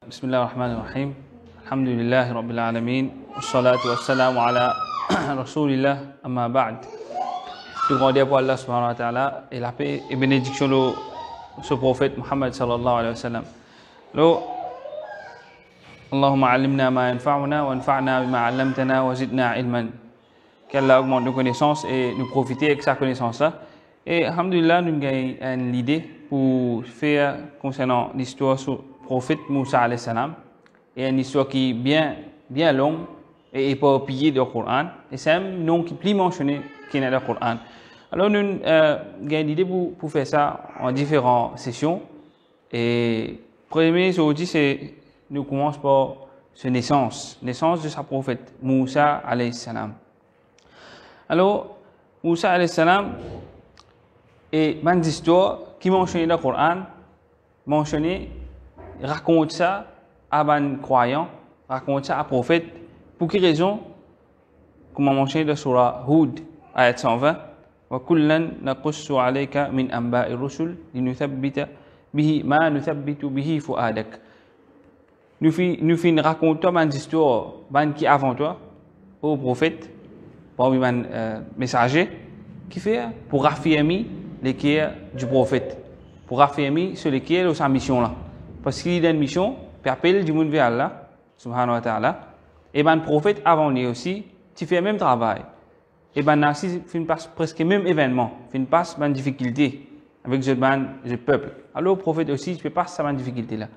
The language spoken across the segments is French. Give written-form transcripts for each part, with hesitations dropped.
بسم الله الرحمن الرحيم الحمد لله رب العالمين والصلاة والسلام على رسول الله أما بعد. Tout grand pour Allah subhanahu wa ta'ala et la paix et bénédiction de ce prophète Muhammad sallallahu alayhi wa sallam. اللهم علمنا ما ينفعنا وانفعنا بما علمتنا وزدنا علما. Qu'Allah augmente nos connaissances et nous profiter avec sa connaissance-là. Et alhamdulillah, nous avons l'idée pour faire concernant l'histoire sur le prophète Moussa alayhi salam. Et une histoire qui est bien longue et éparpillée dans le Coran. Et c'est un nom qui est plus mentionné qui est dans le Coran. Alors nous avons l'idée pour faire ça en différentes sessions. Et premier aujourd'hui, c'est nous commençons par sa naissance de sa prophète Moussa alayhi salam. Alors, Moussa alayhi salam est une histoire qui mentionne dans le Coran, raconte ça à un croyant, raconte ça à un prophète. Pour quelle raison? Comme on mentionne dans la surah Hud, ayat 120, وَكُلًّا نَقُصُّ عَلَيْكَ مِنْ أَنْبَاءِ الرُّسُلِ لِنُثَبِّتَ بِهِ مَا نُثَبِّتُ بِهِ فُؤَادَكَ. Nous finissons raconter une histoire qui avant toi, au prophète, parmi un messager, qui fait pour affirmer l'équerre du prophète, pour affirmer sur l'équerre de sa mission là. Parce qu'il a une mission, puis appelle du monde vers Allah, subhanahu wa ta'ala, et ben le prophète avant lui aussi, tu fais le même travail. Et ben là, si tu passes presque le même événement, tu passes une difficulté avec le peuple. Alors le prophète aussi, tu peux passer cette difficulté là.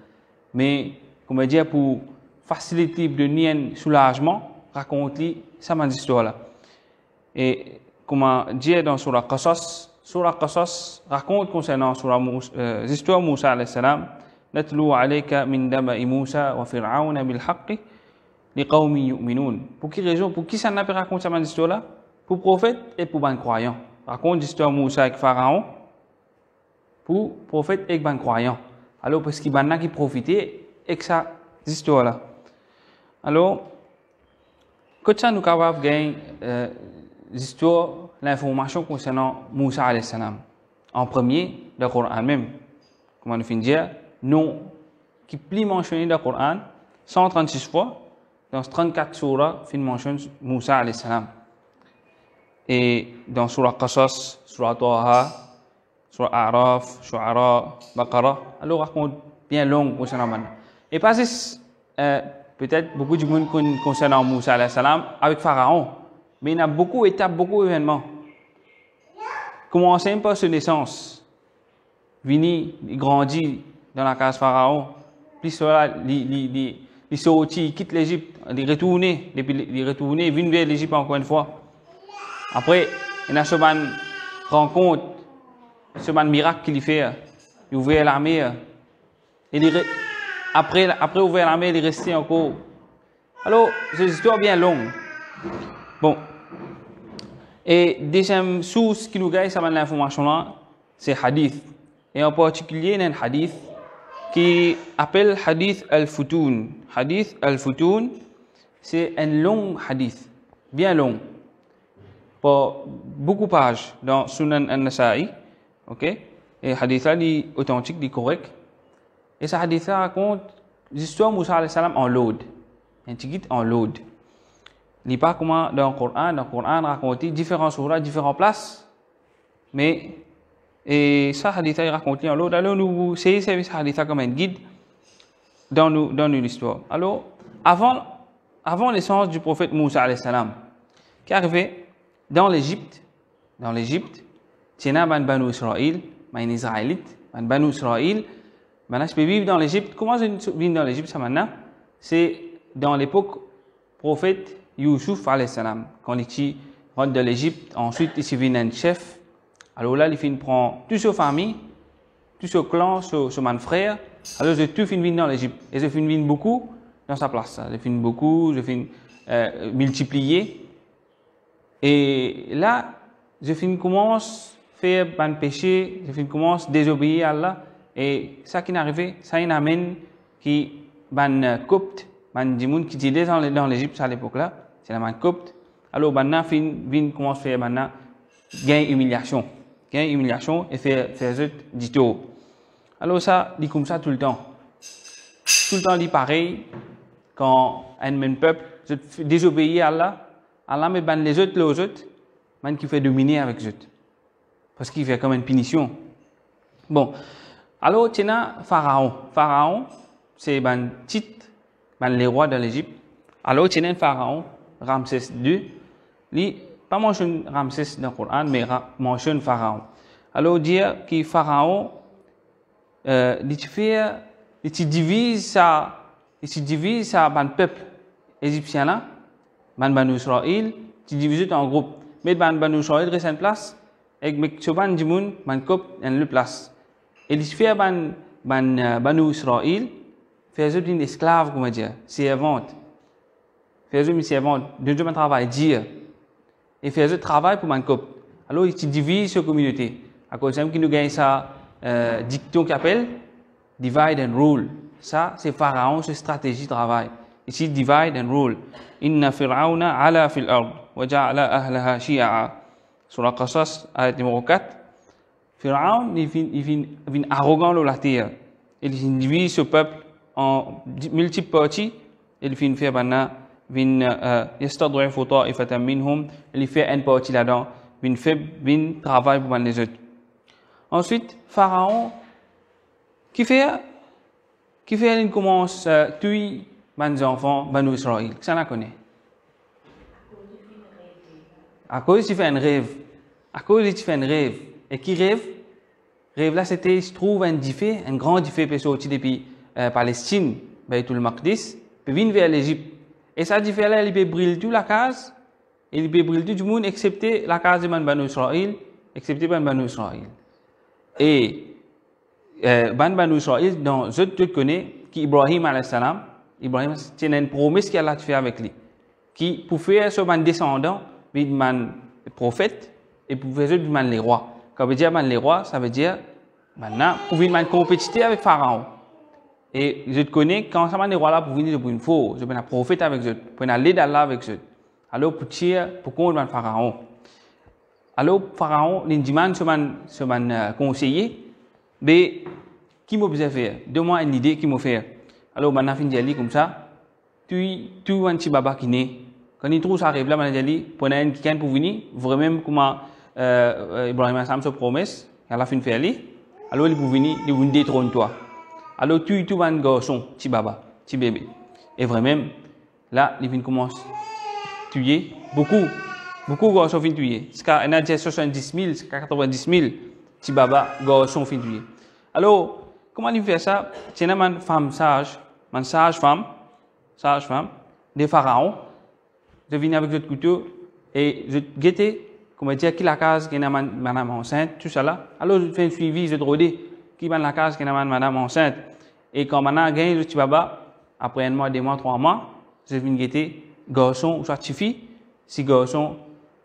Mais, comme on dit, pour faciliter de nier un soulagement, raconte-lui cette histoire là. Et comme on dit dans Surah Qasas raconte concernant l'histoire de Moussa alayhi salam, نتلو عليك من نبأ موسى وفرعون بالحق لقوم يؤمنون. Pour quelle raison? Pour qui ça n'a pas raconté cette histoire là? Pour prophète et pour les croyants. Raconte l'histoire de Moussa avec Pharaon pour prophète et les croyants. Alors parce qu'il y a qui profitaient de cette histoire là. Alors quand ça nous capable de gagner l'histoire, l'information concernant Moussa alayhi salam. En premier, dans le Coran même. Comment nous finissons dire? Non, qui est plus mentionné dans le Coran, 136 fois, dans 34 surahs, il mentionne Moussa alayhi salam. Et dans Surah Qasas, Surah Taha, Surah A'raf, Shu'ara, Baqara, alors raconte bien long concernant Moussa. Et pas peut-être beaucoup de monde concernant Moussa alayhi salam avec Pharaon. Mais il y a beaucoup d'étapes, beaucoup d'événements. Commencez par sa naissance. Vini, il grandit dans la case Pharaon. Puis cela, il sortit, il quitte l'Égypte, il retourne, il vient vers l'Égypte encore une fois. Après, il y a ce rencontre, ce miracle qu'il fait. Il ouvre l'armée. Après ouvrir l'armée, il est resté encore. Alors, c'est une histoire bien longue. Bon. Et deuxième source qui nous gagne cette information-là, c'est hadith. Et en particulier, il y a un hadith qui appelle hadith al-Futun. Hadith al-Futun, c'est un long hadith, bien long, pour beaucoup de pages dans Sunan al-Nasa'i. Okay? Et le hadith-là est authentique, est correct. Et ce hadith-là raconte l'histoire de Moussa alayhi salam en l'Aude. Un petit en l'Aude. Il n'y a pas comment dans le Coran raconte différents surahs, différentes places, mais et ça hadith est raconté en l'autre. Alors nous essayons de servir ce hadith comme un guide dans l'histoire. Alors avant naissance du prophète Moussa alayhi salam, qui est arrivé dans l'Égypte, il y a un Banu Israël, un Israélite, un Banu Israël, maintenant je peux vivre dans l'Égypte. Comment je vis dans l'Égypte ça maintenant? C'est dans l'époque prophète Youssouf alayhi salam, quand il rentre de l'Égypte, ensuite il se vient un chef. Alors là, il prend toute sa famille, tout son clan, son frère. Alors je tout fin dans l'Égypte. Et je fin beaucoup dans sa place. Je fin beaucoup, je fin multiplier. Et là, je fin commence à faire un péché, je fin commence à désobéir à Allah. Et ça qui est arrivé, ça y amène qui ban copte, ban dimoun qui était dans l'Égypte à l'époque là. C'est la man copte. Alors maintenant, fin commence à faire maintenant gain humiliation et faire du tout. Alors ça, dit comme ça tout le temps. tout le temps dit pareil, quand un même peuple désobéit à Allah, Allah met les autres, man qui fait dominer avec eux. Parce qu'il fait comme une punition. Bon, alors tu as Pharaon. Pharaon, c'est un titre, les rois de l'Égypte. Alors tu as un Pharaon, Ramsès II. Lui, pas mentionné Ramsès dans le Coran, mais mentionne Pharaon. Alors dire que Pharaon, il divise ça le peuple égyptien là, Banu Israël, il divise en groupe. Mais Banu Israël reste en place, et Meksoban Dimoun, Cop en le place. Et il fait Banu Israël, fait une esclave, comment dire, servante. Fait une servante, de Dieu travail dire. Et fait un travail pour Cop. Alors il divise la communauté. À cause de nous gagne ça, dicton qui appelle divide and rule. Ça, c'est Pharaon, c'est stratégie de travail. Ici, divide and rule. Inna fir'auna ala fil ard, wa ja'ala ahlaha shi'a. Sur la Qasas, ayat numéro 4. Pharaon, il vient arrogant dans la terre. Il divise ce peuple en multiples parties. Il vient faire yastad'ifu ta'ifatan minhum. Il fait une partie là-dedans. Il fait travail pour les autres. Ensuite, Pharaon, qui fait, il commence à tuer les enfants, Banu Israël. Ça, on connaît. À cause il fait un rêve. À cause il fait un rêve. Et qui rêve? Rêve là, c'était, je trouve, un grand défi pour sortir depuis Palestine, Baytul Maqdis, puis venir vers l'Égypte. Et ça, défi là, il peut brûler toute la case, il peut brûler tout le monde, excepté la case de Banu Israël, excepté Banu Israël. Et Banu Israël, dans je te connais, qui Ibrahim alayhi salam, Ibrahim, c'est une promesse qu'il a fait avec lui, qui pour faire ce ban descendant, un prophète, et pour faire les rois. Quand on veut dire les rois, ça veut dire maintenant pour venir compétition avec Pharaon. Et je te connais quand ça les rois là pour venir pour une fois, je vais un prophète avec eux, pour aller d'Allah avec eux. Alors pour tirer pour contre Pharaon. Alors Pharaon, il demande ce conseiller, mais qui m'a besoin faire? Donne-moi une idée qui m'a fait. Alors maintenant fin dit comme ça, tu un petit baba qui naît. Quand il trouve ça arrive là, maintenant dit prenez un quelqu'un pour venir, vraiment comment Ibrahim a sa promesse, à la fin fait aller. Alors il pour venir, il vous détrône toi. Alors tu un garçon, petit baba, petit bébé. Et vraiment là, il commence à tuer beaucoup de garçons fin tuer. Il y a 70 000, 90 000 petits baba garçons fin tuer. Alors comment il fait ça? C'est une femme sage, une sage femme, des pharaons. Je viens avec le couteau et je guette, comment dire, qui la case qui est madame enceinte, tout ça là. Alors je fais un suivi, je drogue qui est la case qui est madame enceinte. Et quand maintenant gagne le petit baba, après un mois, 2 mois, 3 mois, je viens guetter garçon ou soit fille. Si garçon,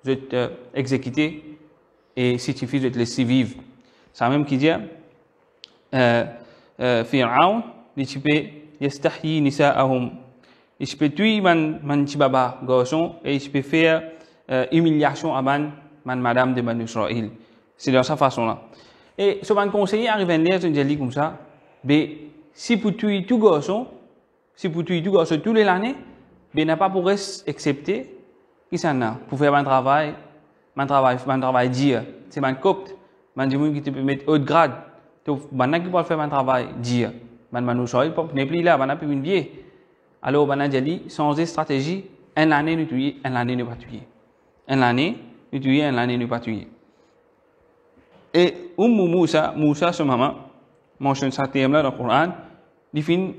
je te exécuter et si fille, je te laisser vivre. C'est même qui dit. Fir'aun, il peut yastahyi nisa'ahum. Il peut tuer man tibaba garçon et il peut faire humiliation à man madame de Banu Israël. C'est de sa façon là. Et ce ban conseiller arrive à dire comme ça, mais si pour tuer tout garçon, tous les années, ben n'a pas pour accepter qui s'en a pour faire un travail dire, c'est un copte, man qui te peut mettre haut grade. Donc, maintenant qui peut faire un travail dire, Banu Israël n'est plus là, maintenant plus une vieille. Alors, Banu dit, sans stratégie, une année nous tuer, une année ne pas tuer. Une année nous tuer, une année ne pas tuer. Et Moussa, ce maman, mentionne ça thème là dans le Coran, il fin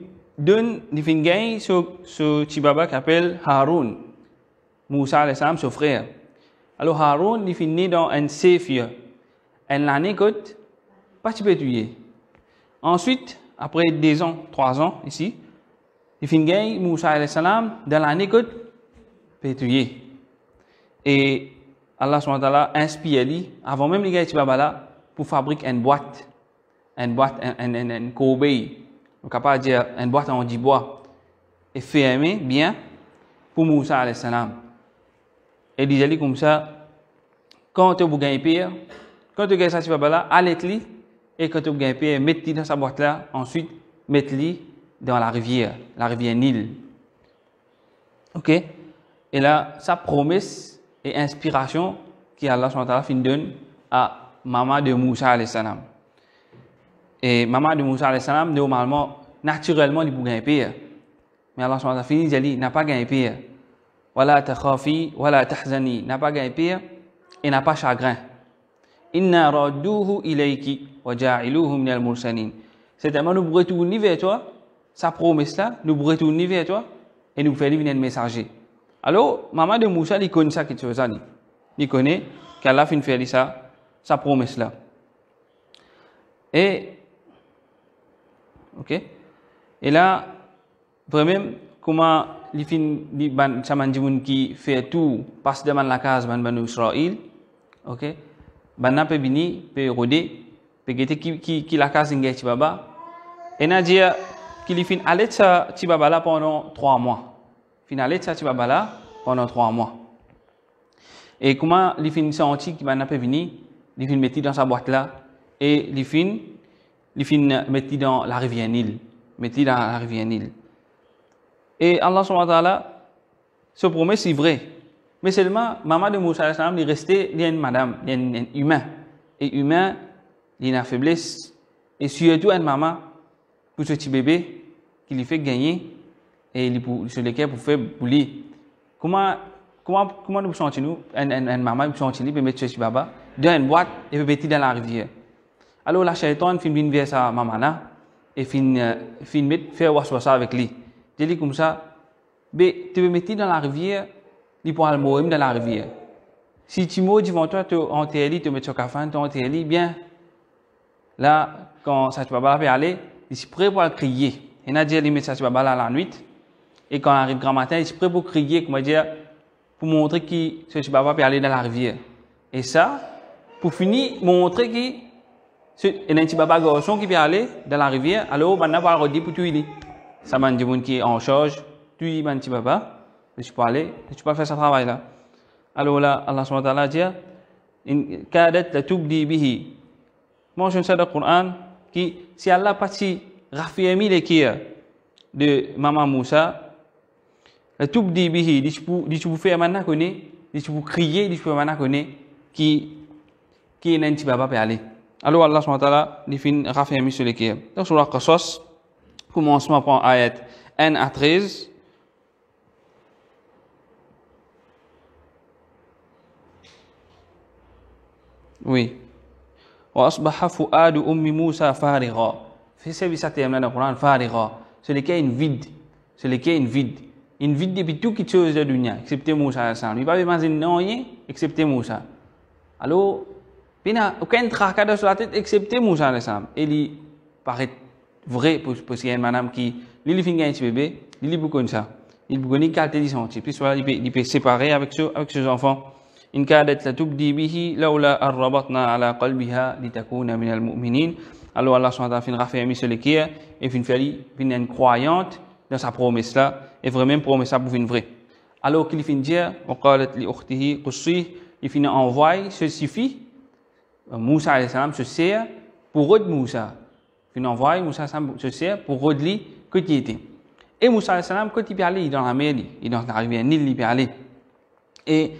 gagne ce petit baba qui s'appelle Haroun. Moussa alayhi salam, son frère. Alors Haroun, il finit dans un séphir. Une année coûte pas tu peux tuer. Ensuite, après 2 ans, 3 ans ici, il finit gagne Moussa alayhi salam dans l'année coûte peut tuer. Et Allah subhanahu wa ta'ala inspire lui avant même les gars petit baba là pour fabriquer une boîte, une corbeille. On est capable de dire une boîte en 10 bois et fermée bien pour Moussa alayhi salam. Et il dit comme ça, quand tu gagnes pire, quand tu gagnes ça petit baba là, allez-lui et quand tu gagnes pire, mettez dans sa boîte là, ensuite mettez-lui dans la rivière Nil. Ok? Et là, sa promesse et inspiration qu'Allah donne à maman de Moussa alayhi salam. Et maman de Moussa alayhi salam, normalement, naturellement, il peut gagner pire. Mais Allah subhanahu wa ta'ala dit, n'a pas gagné pire. Wala takhafi, wala tahzani, n'a pas gagné pire et n'a pas chagrin. Inna radduhu ilayki wa ja'iluhu min al-mursalin. C'est-à-dire, nous retournons vers toi, sa promesse là, nous retournons vers toi et nous faisons venir un messager. Alors, maman de Moussa, il connaît ça quelque chose. Il connaît qu'Allah fin faire ça, sa promesse là. Et, ok? Et là, vraiment, comment les fin chamanjimoun qui fait tout passe devant la case ban Israël, ok? Ban n'a pas bini, peut roder, peut guetter qui la case n'gait tibaba. Et n'a dit qu'il fin allait ça tibaba là pendant 3 mois. Fin allait ça tibaba là pendant 3 mois. Et comment les fin senti qui ban n'a pas bini, les fin metti dans sa boîte là et les fin metti dans la rivière Nil, metti dans la rivière Nil. Et Allah subhanahu wa ta'ala se promet c'est vrai. Mais seulement, maman de Moussa alayhi salam, il restait une madame, un humain. Et humain, il a une faiblesse. Et surtout, une maman, pour ce petit bébé, qui lui fait gagner, et sur lequel pour faire boulir. Comment nous sentons-nous, une maman, peut mettre ce petit baba dans une boîte et peut mettre dans la rivière. Alors, la shaitan, fin vient vers sa maman là, et fin faire waswasa avec lui. Je dis comme ça, tu peux mettre dans la rivière, il pourra mourir dans la rivière. Si tu meurs devant toi, tu enterres, tu mets sur cafan, tu enterres, bien. Là, quand ça tu vas pas aller, il est prêt pour crier. Et Nadia, il met ça tu vas pas la nuit. Et quand on arrive grand matin, il est prêt pour crier, comment dire, pour montrer que ça tu vas pas aller dans la rivière. Et ça, pour finir, montrer que il y a un petit baba garçon qui peut aller dans la rivière, alors on va redire pour tout il. Ça m'a dit qui est en charge, tu y vas un petit baba. Tu peux aller, tu peux faire ce travail là. Alors là, Allah subhanahu wa ta'ala dit, in kadat la tubdi bihi. Moi, je sais dans le Coran que si Allah parti raffermi les kirs de maman Moussa, la tubdi bihi, dit tu peux faire maintenant connaît, dit tu peux crier, dit tu peux maintenant connaît qui est un petit baba peut aller. Alors Allah subhanahu wa ta'ala dit fin raffermi sur les kirs. Donc sur la Qasas, commencement par ayat 1 à 13. Oui. وأصبح فؤاد أم موسى فارغا. في سبب ساتيم dans le Coran فارغا. C'est lequel une vide. C'est lequel une vide. Une vide depuis tout quelque chose de dunya, excepté Moussa. Il va pas imaginer rien, excepté Moussa. Alors, il n'y a aucun tracas sur la tête, excepté Moussa. Et il paraît vrai pour qu'il y a une madame qui, lui, fait un petit bébé, il peut comme ça. Il peut connaître qualité de santé. Puis voilà, il peut séparer avec ses enfants. إن كادت لتبدي به لولا أن ربطنا على قلبها لتكون من المؤمنين. Alors Allah subhanahu wa ta'ala fin raffermi sur les kiers et fin une croyante dans sa promesse là et vraiment promesse là pour une vraie. Alors qu'il fin dire وقالت لأخته قصيه, il fin envoie ce suffit Moussa alayhi salam se sert pour rod Moussa. Fin envoie Moussa se sert pour rod lui que qui était. Et Moussa alayhi salam quand il peut aller dans la mer, il dans la rivière Nil il peut aller. Et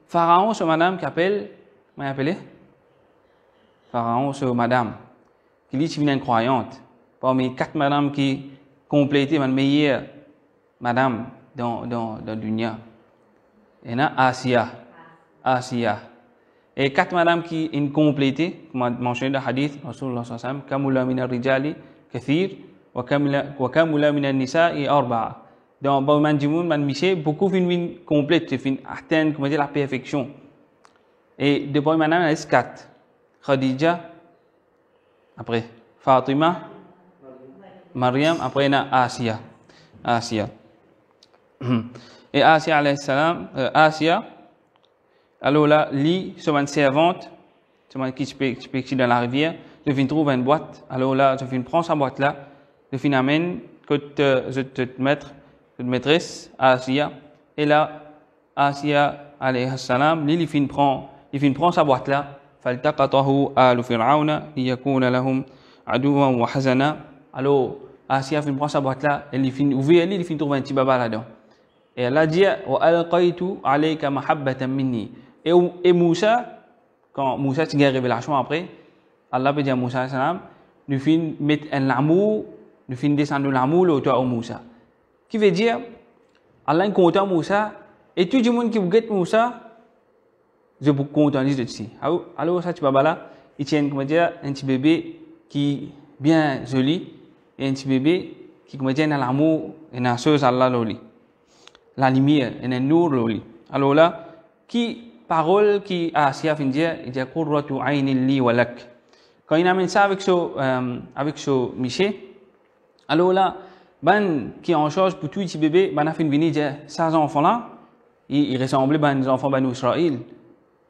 Pharaon, c'est madame qui appelle, comment il appelle? Pharaon, c'est madame, qui dit qu'il est une croyante. Parmi 4 madames qui complétaient ma meilleure madame dans le dunya. Il y a Asiya. Et 4 madames qui sont complétées, comme mentionné dans le hadith, Rasulullah sallallahu alayhi wa sallam, Kamula min al-rijali kathir, wa kamula min al-nisa'i arba'a. Dans Bauman Miché, beaucoup fin complète, fin atteindre comment dire la perfection. Et depuis maintenant, il y a 4. Khadija, après Fatima, Maryam, après il y a Asiya. Et Asiya alayhi salam, Asiya, alors là, lui, c'est une servante, c'est une qui se dans la rivière, je viens trouver une boîte, alors là, je viens prendre sa boîte là, je viens amène que je te mettre une maîtresse, Asiya, et là, Asiya, alayhi salam, il prend sa boîte là, فَالْتَقَطَهُ آلُ فِرْعَوْنَ لِيَكُونَ لَهُمْ عَدُوًّا وَحَزَنًا. Alors, Asia fin prend sa boîte là, elle fin ouvrir elle, il fin trouver un petit baba là-dedans. Et elle a dit wa alqaitu alayka mahabbatan minni. Et Moussa, quand Moussa a une révélation après, Allah peut dire à Moussa salam, nous fin mettre un amour, nous fin descendre l'amour là toi au Moussa. Qui veut dire Allah est content Moussa et tout le monde qui regarde Moussa je suis content de ceci. Alors ça tu baba là, il tient comment dire un petit bébé qui bien joli et un petit bébé qui comment dire dans l'amour et dans chose Allah loli. La lumière et le nour loli. Alors là qui parole qui a Asia fin dire il dit qurratu ayni li wa lak. Quand il amène ça avec ce Michel, alors là ban qui est en charge pour tout petit bébé, ban a fin venir dire ça enfant là, il ressemblait ban les enfants ban Israël.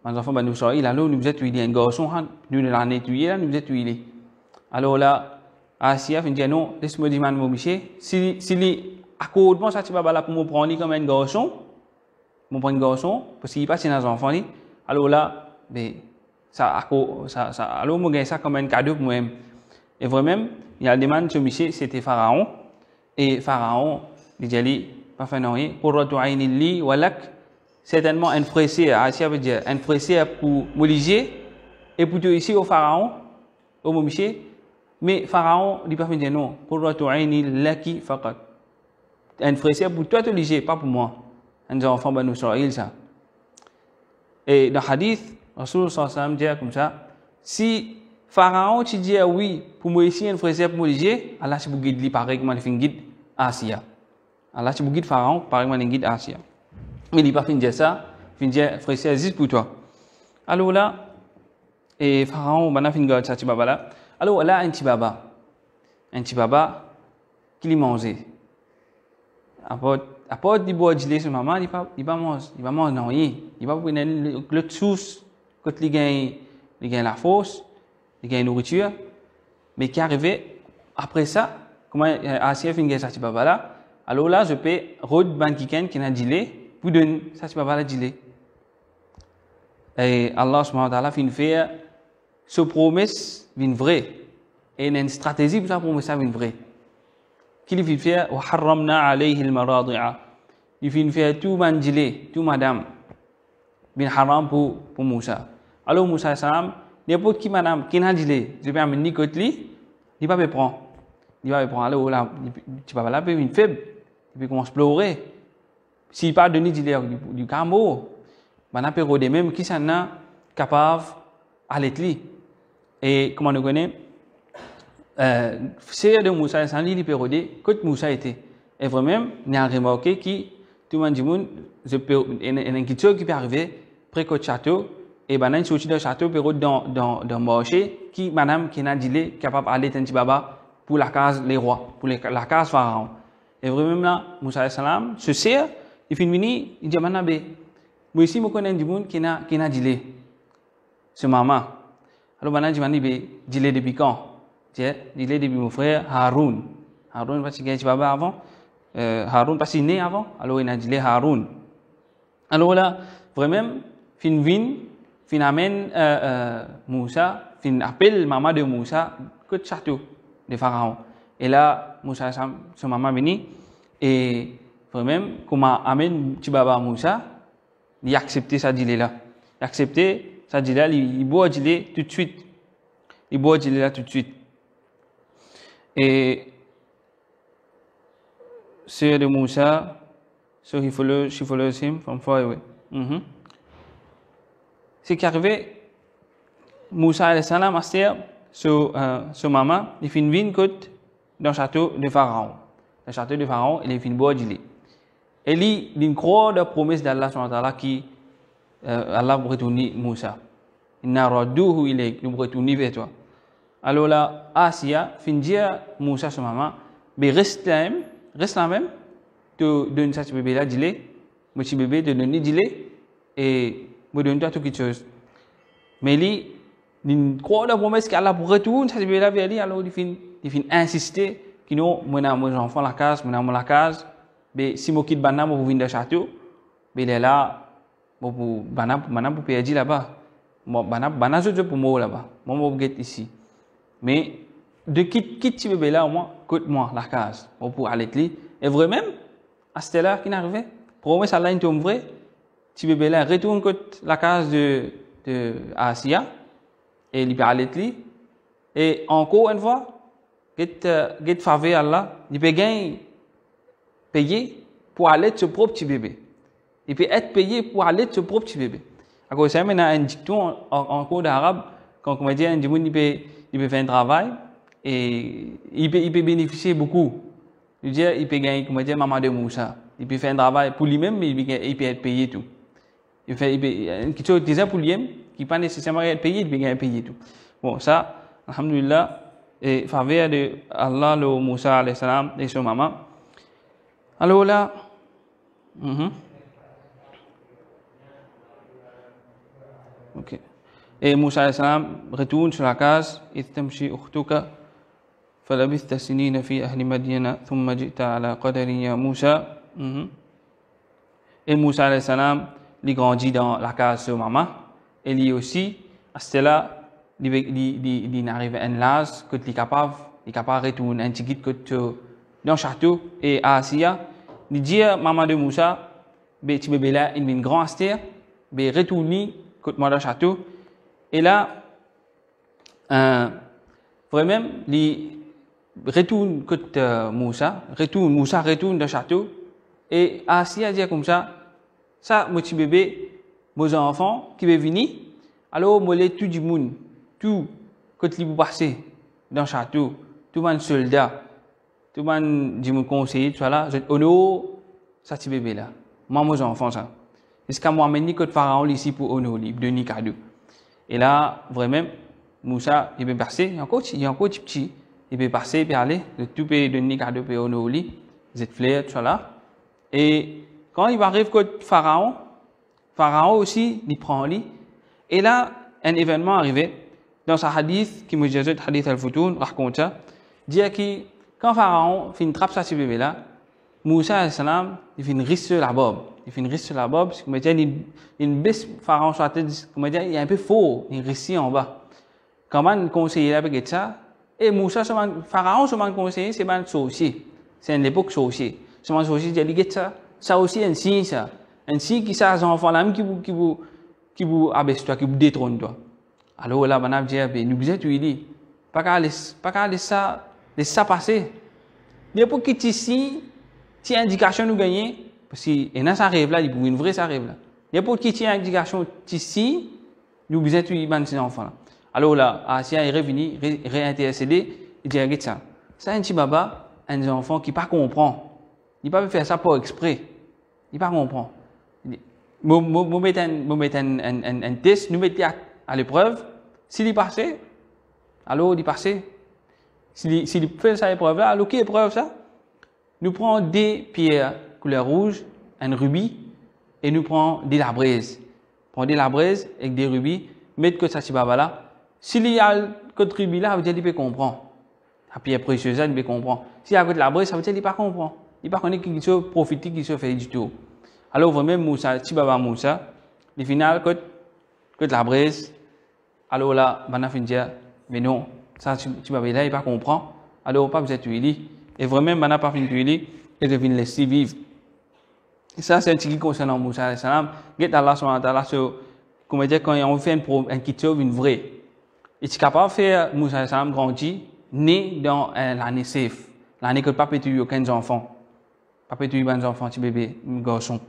Les enfants ban Israël alors nous êtes tués un garçon nous l'année tué là nous êtes tués. Alors là Asia fin dire non, laisse-moi dire mon Michel, si les accordement ça tu vas là pour me prendre comme un garçon, mon prendre un garçon parce qu'il passe dans les enfants là, alors là ben ça alors moi gagne ça comme un cadeau pour moi-même. Et vraiment il y a des demande sur Michel c'était Pharaon et Pharaon il dit pas fait non qurratu ayni li wa lak, certainement un fressé Asia veut dire un fressé pour Moïse et pour toi ici au Pharaon au Michel, mais Pharaon il pas fait dire non qurratu ayni laki faqat, un fressé pour toi Moïse pas pour moi, un enfant banu Israël ça. Et dans le hadith Rasul sallallahu alayhi wa sallam dit comme ça, si Pharaon tu dis oui pour moi ici un frère pour Moïse, Allah tu guide lui pareil comme il guide Asia. Allah tu guide Pharaon pareil comme il guide Asia. Mais il pas fin dire ça, fin dire frère existe pour toi. Alors là et Pharaon bana fin garde ça tu baba là. Alors là un petit baba qui lui mangeait. Après il boit du lait sur maman, il pas mange non rien. Il va prendre le sauce quand il gagne la force, il gagne nourriture, mais qui arrivait après ça, comment Asia fin gagne ça tu baba là. Alors là je peux road ban qui n'a du lait pour donner ça tu baba là du lait. Et Allah subhanahu wa ta'ala fin faire ce promesse vient vrai et une stratégie pour ça promesse ça vient vrai. Qu'il fait faire wa harramna alayhi al-maradi'a. Il fait faire tout manjilé, tout madame bin haram pour Moussa. Alors Moussa salam n'importe qui madame qui n'a dilé, je vais amener côté il va me prendre. Il va me prendre alors là tu vas là une faible, il commence à pleurer. S'il pas donné du camo, ben peut regarder même qui s'en a capable à l'étli. Et comment on connaît c'est de Moussa sans lui peut regarder que Moussa était. Et vraiment il a remarqué qui tout le monde je peux une question qui peut arriver près du château et ben une sortie de château peut dans marché qui madame qui n'a dit capable aller un petit baba pour la case les rois pour la case pharaon. Et vraiment là Moussa salam se sert il finit venir il dit maintenant moi ici me connais du monde qui n'a dit c'est maman. Alors maintenant je m'en dit depuis quand? Dit depuis mon frère Haroun parce qu'il y a un petit baba avant. Haroun parce qu'il est né avant, alors il a dit Haroun. Alors là, vraiment, fin amène Moussa, fin appelle maman de Moussa que le château de Pharaon. Et là, Moussa, son maman venu et vraiment, comment amène petit baba Moussa, il a accepté sa dîle là. Il a accepté sa dîle là, il boit dîle tout de suite. Il boit dîle là tout de suite. Et sœur de Moussa, so she follows him from far away. C'est qu'arrivé, Moussa alayhi salam astir sur maman, il fin vin côte dans le château de Pharaon. Le château de Pharaon, il fin boire du lait. Et il croit la promesse d'Allah subhanahu wa ta'ala qui Allah va retourner Moussa. Inna radduhu ilayk, nous retourner vers toi. Alors là, Asia fin dire Moussa sur maman, mais reste là même, tu donnes ça à bébé là, dis-le, mon petit bébé te donne dis-le, et me donne toi toute chose. Mais lui, il croit la promesse qu'Allah pour retourner ça bébé là vers lui, alors il fin insister que non, mon enfant la case, mais si moi quitte Banam pour venir dans le château, mais il est là, pour Banam pour perdre là-bas, Banam je pour moi là-bas, moi je vais ici. Mais de quitte bébé là, au moins, côte-moi la case, pour aller te et vrai même, à cette heure qui n'arrivait, pour moi, ça là, une vrai, petit bébé là, retourne côte la case de Asia, et il peut aller te et encore une fois, get faveur Allah, il peut gagner, payer pour aller de ce propre petit bébé. Il peut être payé pour aller de ce propre petit bébé. À cause de ça, maintenant, un dicton en cours d'arabe, quand on dit un dimoun, il peut faire un travail et il peut bénéficier beaucoup. Je veux dire, il peut gagner, comme on dit, maman de Moussa. Il peut faire un travail pour lui-même, mais il peut être payé tout. Il peut, quelque chose déjà pour lui-même, qui n'est pas nécessairement être payé, il peut gagner payé tout. Bon, ça, alhamdulillah, et faveur de Allah, le Moussa, alayhi salam, et son maman. Alors là, ok. Et Moussa alayhi salam retourne sur la case, إذ تمشي أختك فلبثت سنين في أهل مدين ثم جئت على قدر يا موسى. Et Moussa alayhi salam, il grandit dans la case de maman, et lui aussi, à ce là, il arrive à un l'âge que il est capable de retourner un petit guide dans le château, et à Asia, il dit à maman de Moussa, petit bébé là, il a une grande astère, il retourne dans le château, et là, vraiment, il retourne côté Moussa retourne dans le château, et Asia dit comme ça, mon petit bébé, mes enfants qui veulent venir, alors moi les tout du monde, tout côté libre passer dans le château, tout le monde soldat, tout le monde dit mon conseiller, tout ça là, je honore ça petit bébé là, moi mes enfants ça. Est-ce qu'à moi mener côté pharaon ici pour honorer, donner cadeau. Et là vraiment Moussa il peut passer, il y a encore petit, il peut passer, il peut aller, tout peut donner cadeau pour honorer, cette fleur tout ça là. Et quand il arrive côté pharaon aussi il prend lui. Et là un événement arrivé dans sa hadith qui me dit hadith al-Futoun raconte ça, dit que quand pharaon fait une trappe ça ce bébé là, Moussa alayhi salam il fait une risse sur la bobe. Il fait une risse sur la bobe, parce que une baisse pharaon sur la tête, comme il est un peu faux, il risse en bas. Comment le conseiller avec ça? Et Moussa, pharaon, ce conseiller, c'est un sorcier. C'est une époque sorcier. Ce sorcier, il dit ça aussi un signe, ça. Un signe qui ça, un enfant là, qui vous abaisse toi, qui vous détrône toi. Alors là, on a dit, nous vous êtes dit, pas qu'à laisser ça passer. N'importe qui ici, si indication nous gagnons, parce que ça arrive là, il pour une vraie ça arrive là. N'importe qui tient indication ici, nous vous êtes dit, ces enfants là. Alors là, Asia est revenu, réintercédé, il dit, regarde ça. Ça, un petit baba, un enfant qui ne comprend. Il ne peut pas faire ça pour exprès. Il ne peut pas comprendre. Nous mettons un test, nous mettons à l'épreuve. S'il est passé, alors il est passé. S'il fait ça épreuve là, alors quelle épreuve ça? Nous prenons des pierres couleur rouge, un rubis, et nous prenons des labraises. Prends des labraises avec des rubis, mettre que ça si baba là. S'il y a le rubis là, ça veut dire qu'il peut comprendre. La pierre précieuse, il peut comprendre. S'il y a le labraise, ça veut dire qu'il ne peut pas comprendre. Il ne peut pas connaître qui se profite, qui se fait du tout. Alors vraiment, Moussa, si baba Moussa, le final, que la braise, alors là, on a fait dire, mais non, ça, si baba là, il ne peut pas comprendre. Alors, pas besoin de tuer. Et vraiment, on n'a pas fait de tuer, et de venir laisser vivre. Et ça, c'est un petit qui concernant Moussa alayhi salam. Get Allah subhanahu wa ta'ala, comment dire, quand on fait un kitov, une vraie. Et tu es capable de faire Moussa alayhi salam grandir, né dans l'année safe. L'année que le papa n'a eu aucun enfant. Papa n'a eu aucun enfant, petit bébé, un garçon.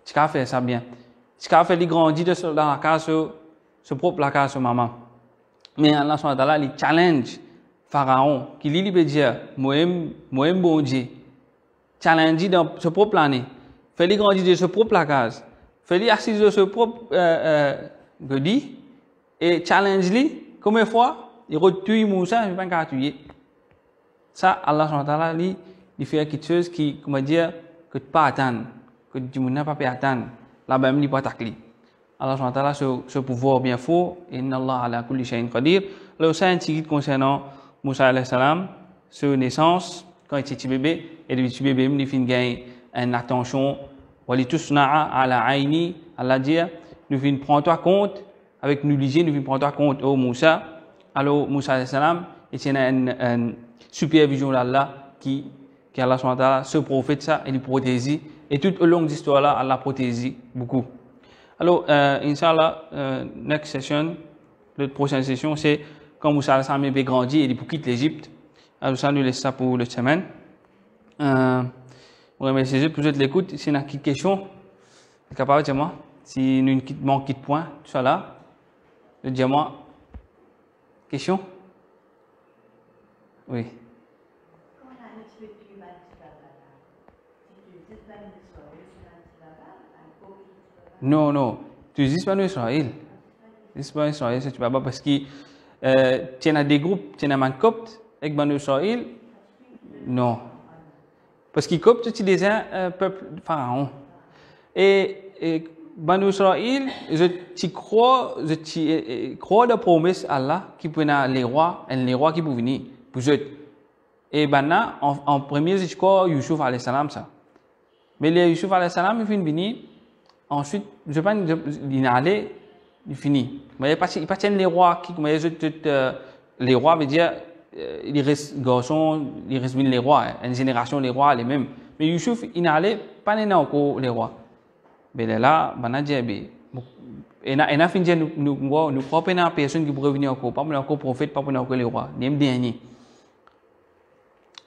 Tu es capable de faire ça bien. Tu es capable de faire grandir dans la case, ce propre la case de maman. Mais Allah subhanahu wa ta'ala, il challenge Pharaon, qui lui veut dire, moi, bon Dieu. Challenge dans ce propre année. Fais-lui grandir de ce propre la case. Fais-lui assis de ce propre godi. Et challenge-lui. Combien de fois, il retue Moussa, il ne peut pas tuer. Ça, Allah subhanahu wa ta'ala, il fait quelque chose qui, comment dire, que tu ne peux pas attendre, que tu ne peux pas attendre. Là-bas, il ne peut pas t'accomplir. Allah subhanahu wa ta'ala, ce pouvoir bien fort, inna Allah ala kulli shay'in qadir. Alors, ça, un petit guide concernant Moussa alayhi salam, sa naissance, quand il était petit bébé, et depuis petit bébé, il fait gagner une attention. Wali tusna'a ala aini, Allah dit, nous venons prendre toi compte, avec nous lisons, nous venons prendre toi compte, oh Moussa. Alors, Moussa alayhi salam, et il y a une supervision d'Allah qui Allah subhanahu wa ta'ala, ce prophète ça, il protège et tout au long de l'histoire là, Allah protège beaucoup. Alors, Inch'Allah, next session, la prochaine session, c'est quand Moussa al-Salam avait grandi et il quitte l'Égypte. Alors, ça nous laisse ça pour le semaine. On remercie pour l'écoute. Si vous avez une question, c'est capable de dire-moi. Si nous manquons de points, tout ça là, dis-moi. Question? Oui. Non, non. Tu dis pas nous Israël. Dis pas Israël, c'est pas parce que tu as des groupes, tu as un copte avec Banu Israël. Non. Parce que copte, tu es un peuple pharaon. Et Banu Israël, je crois de promesse à Allah qui peut les rois qui peuvent venir. Et maintenant, en premier, je crois Yusuf alayhi salam ça. Mais les Yusuf alayhi salam, il vient venir. Ensuite, je pense qu'il allait, il finit. Mais il pas les rois qui, les rois veut dire, il reste garçons, il reste les rois, une génération les rois les mêmes. Mais Yusuf, il n'allait pas encore les rois. Mais là, on a dit, et na fin de nous croyons pas une personne qui pourrait venir encore, pas encore prophète, pas encore les rois, même dernier.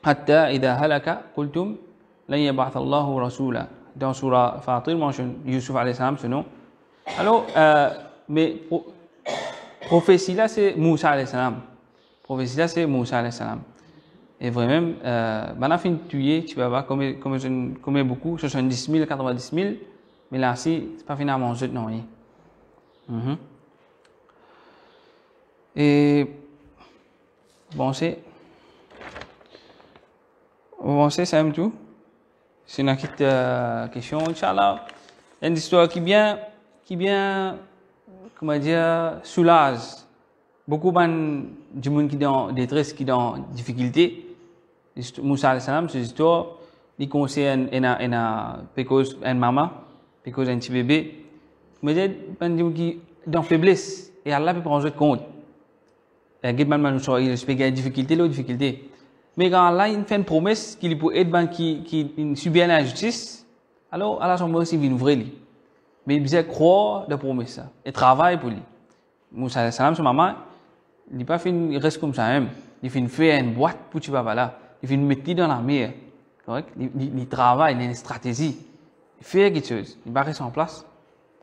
Hatta idha halaka qultum lan yab'ath Allahu rasula. Dans Surah Fatir, mentionne Yusuf alayhi salam ce nom. Alors, mais prophétie là, c'est Moussa alayhi salam. Prophétie là, c'est Moussa alayhi salam. Et vraiment, on a fini de tuer, tu vas voir, comme beaucoup, 70 000, 90 000, mais là, c'est pas fini à manger, non. Et bon, c'est ça même tout. C'est une petite question, Inch'Allah. Une histoire qui bien, comment dire, soulage. Beaucoup de gens qui sont en détresse, qui sont en difficulté. Moussa alayhi salam, c'est une histoire qui concerne une maman, un petit bébé. Mais il y a des gens qui sont en faiblesse et Allah peut prendre compte. Il y a des gens qui ont des difficultés. Mais quand Allah fait une promesse qu'il peut aider qui subit l'injustice, alors Allah son aussi vient ouvrir lui. Mais il doit croire de promesse et travaille pour lui. Moussa alayhi salam, son maman, il pas fait il reste comme ça même. Il fait faire une boîte pour tu vas là. Il fait mettre dans la mer. Correct? Il travaille, il a une stratégie. Il fait quelque chose. Il va rester en place.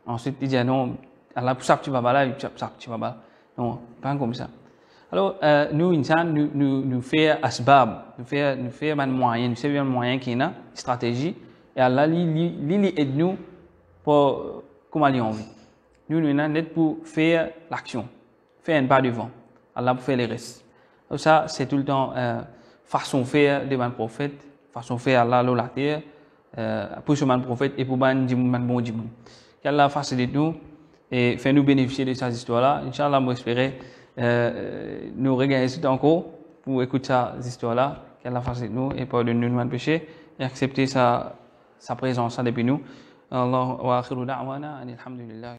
Ensuite il dit non, Allah pour ça tu vas là, ça tu vas là. Non, pas comme ça. Alors, nous, nous faisons asbab, nous faisons un moyen, nous savons un moyen qui est une stratégie, et Allah, il aide nous pour comment aller en vie. Nous sommes pour faire l'action, faire un pas devant. Allah pour faire les restes. Donc ça, c'est tout le temps façon de faire devant le prophète, façon de faire Allah la terre, pour ce prophète et pour bon Dieu. Qu'Allah facilite nous et fait nous bénéficier de ces histoires-là. Inch'Allah, moi espérer nous regagner tout encore pour écouter ces histoires-là, qu'Allah facilite nous et pardonne nous de péché et accepter sa présence depuis nous. Allah wa akhiru da'wana alhamdulillah.